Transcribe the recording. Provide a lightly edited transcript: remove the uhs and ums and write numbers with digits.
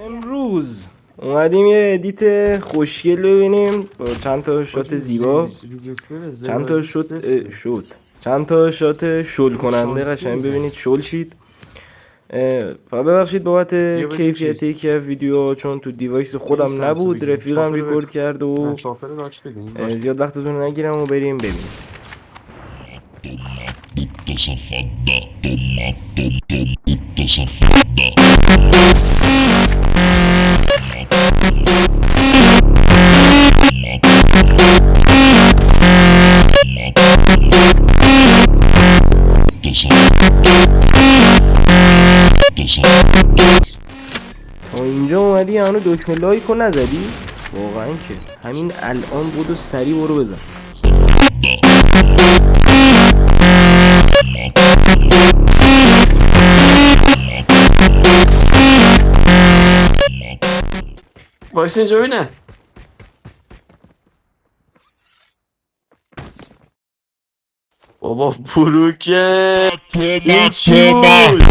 امروز اومدیم یه ادیت خوشگل ببینیم با چند تا شات زیبا، چند تا چند تا شات شل کننده قشنگ ببینید شل شید. فقط ببخشید بابت کیفیت یکی از ویدیو، چون تو دیوایس خودم نبود، رفیقم ریکورد کرد و زیاد وقتتون رو نگیرم و بریم ببینیم. Puta safada, toma, puta safada. اینجا اومدی هنو دکمه لایک رو نزدی؟ واقعا که همین الان بود و سریع برو بزن. باشه اینجا ببینه. بابا بروکه این چی بود؟